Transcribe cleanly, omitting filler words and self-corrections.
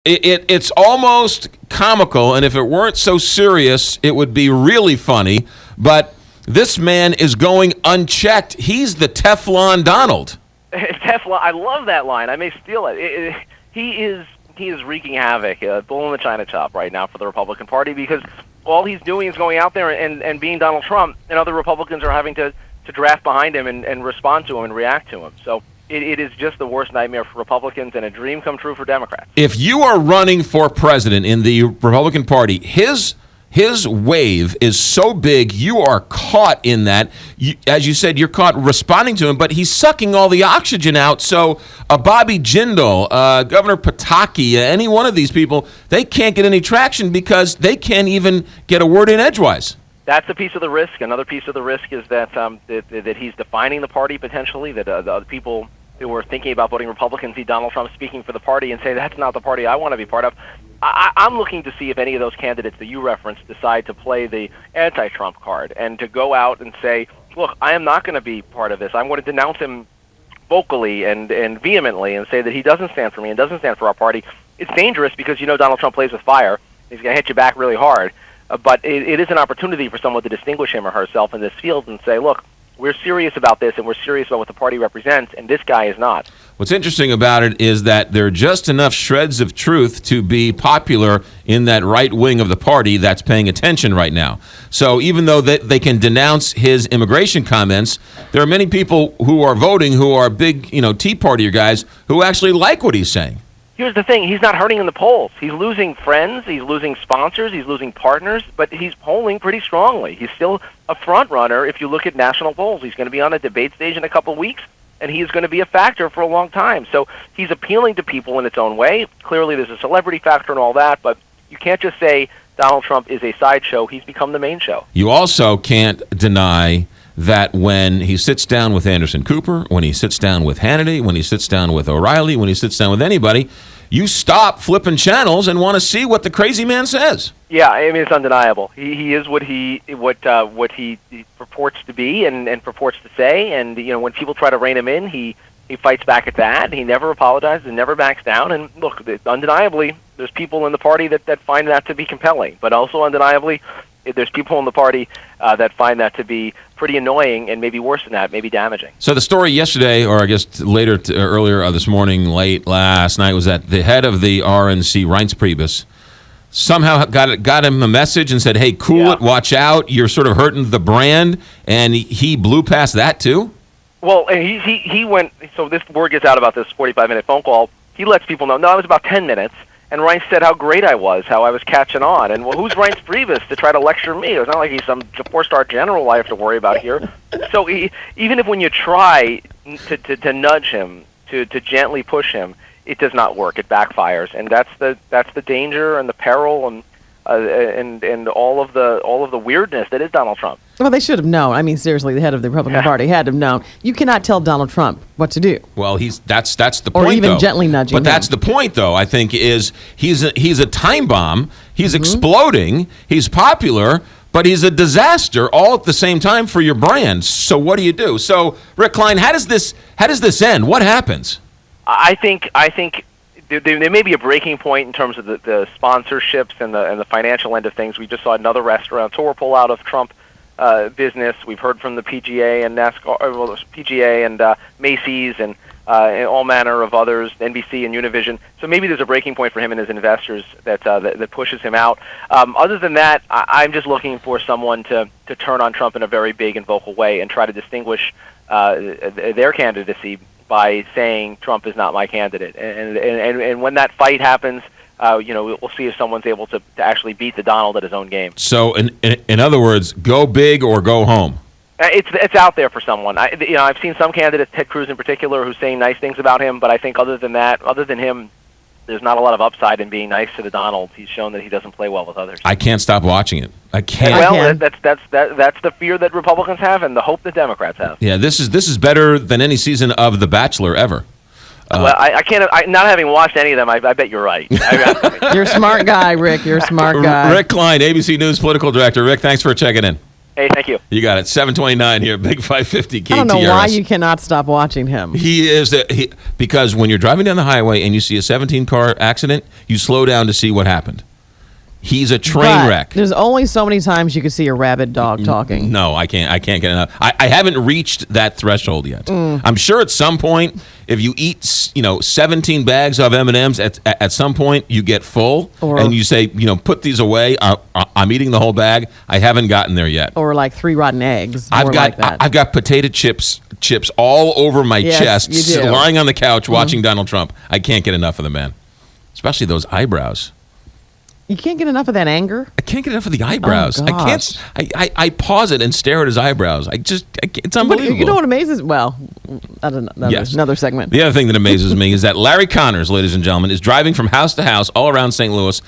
It's almost comical, and if it weren't so serious, it would be really funny. But this man is going unchecked. He's the Teflon Donald. Teflon. I love that line. I may steal it. He is wreaking havoc, bull in the china shop right now for the Republican Party, because all he's doing is going out there and being Donald Trump, and other Republicans are having to draft behind him and respond to him and react to him. So it is just the worst nightmare for Republicans and a dream come true for Democrats. If you are running for president in the Republican Party, his wave is so big, you are caught in that. As you said, you're caught responding to him, but he's sucking all the oxygen out. So Bobby Jindal, Governor Pataki, any one of these people, they can't get any traction because they can't even get a word in edgewise. That's a piece of the risk. Another piece of the risk is that that he's defining the party potentially, that the other people who are thinking about voting Republican see Donald Trump speaking for the party and say, that's not the party I want to be part of. I'm looking to see if any of those candidates that you referenced decide to play the anti-Trump card and to go out and say, look, I am not going to be part of this. I'm going to denounce him vocally and vehemently and say that he doesn't stand for me and doesn't stand for our party. It's dangerous because Donald Trump plays with fire. He's going to hit you back really hard. But it is an opportunity for someone to distinguish him or herself in this field and say, look, we're serious about this and we're serious about what the party represents, and this guy is not. What's interesting about it is that there are just enough shreds of truth to be popular in that right wing of the party that's paying attention right now. So even though they can denounce his immigration comments, there are many people who are voting who are big, Tea Partier guys who actually like what he's saying. Here's the thing. He's not hurting in the polls. He's losing friends. He's losing sponsors. He's losing partners. But he's polling pretty strongly. He's still a front runner if you look at national polls. He's going to be on a debate stage in a couple of weeks, and he is going to be a factor for a long time. So he's appealing to people in its own way. Clearly there's a celebrity factor and all that, but you can't just say Donald Trump is a sideshow. He's become the main show. You also can't deny that when he sits down with Anderson Cooper, when he sits down with Hannity, when he sits down with O'Reilly, when he sits down with anybody, you stop flipping channels and want to see what the crazy man says. Yeah, I mean, it's undeniable. He is what he purports to be and purports to say. And when people try to rein him in, he fights back at that. He never apologizes and never backs down. And look, undeniably, there's people in the party that find that to be compelling. But also undeniably, there's people in the party that find that to be pretty annoying and maybe worse than that, maybe damaging. So the story yesterday, or I guess earlier this morning, late last night, was that the head of the RNC, Reince Priebus, somehow got him a message and said, hey, cool it, watch out, you're sort of hurting the brand, and he blew past that too? Well, he went, so this word gets out about this 45-minute phone call. He lets people know, no, it was about 10 minutes. And Reince said how great I was, how I was catching on. And who's Reince Priebus to try to lecture me? It's not like he's some four-star general I have to worry about here. So even if when you try to nudge him, to gently push him, it does not work. It backfires, and that's the danger and the peril and all of the weirdness that is Donald Trump. Well, they should have known. I mean, seriously, the head of the Republican Party had to have known. You cannot tell Donald Trump what to do. Well, that's the point, or even though. Gently nudging But that's the point, though, I think, is he's a time bomb. He's exploding. He's popular, but he's a disaster all at the same time for your brand. So what do you do? So, Rick Klein, how does this end? What happens? I think there may be a breaking point in terms of the sponsorships and the financial end of things. We just saw another restaurateur pull out of Trump business. We've heard from the PGA and PGA and Macy's and all manner of others, NBC and Univision. So maybe there's a breaking point for him and his investors that pushes him out. Other than that, I'm just looking for someone to turn on Trump in a very big and vocal way and try to distinguish their candidacy by saying Trump is not my candidate. And when that fight happens, we'll see if someone's able to actually beat the Donald at his own game. So, in other words, go big or go home. It's out there for someone. I've seen some candidates, Ted Cruz in particular, who's saying nice things about him. But I think other than him, there's not a lot of upside in being nice to the Donald. He's shown that he doesn't play well with others. I can't stop watching it. I can't. Well, that's the fear that Republicans have and the hope that Democrats have. Yeah, this is better than any season of The Bachelor ever. Well, I can't. Not having watched any of them, I bet you're right. You're a smart guy, Rick. You're a smart guy. Rick Klein, ABC News political director. Rick, thanks for checking in. Hey, thank you. You got it. 729 here, Big 550 KTRS. I don't know why you cannot stop watching him. Because when you're driving down the highway and you see a 17-car accident, you slow down to see what happened. He's a train wreck. There's only so many times you can see a rabid dog talking. No, I can't get enough. I haven't reached that threshold yet. I'm sure at some point, if you eat 17 bags of M&Ms, at some point you get full, and you say, put these away. I'm eating the whole bag. I haven't gotten there yet. Or like 3 rotten eggs. I've got potato chips all over my chest, lying on the couch watching Donald Trump. I can't get enough of the man, especially those eyebrows. You can't get enough of that anger? I can't get enough of the eyebrows. Oh, I can't. I pause it and stare at his eyebrows. It's unbelievable. You know what amazes? Well, I don't know. Another segment. The other thing that amazes me is that Larry Connors, ladies and gentlemen, is driving from house to house all around St. Louis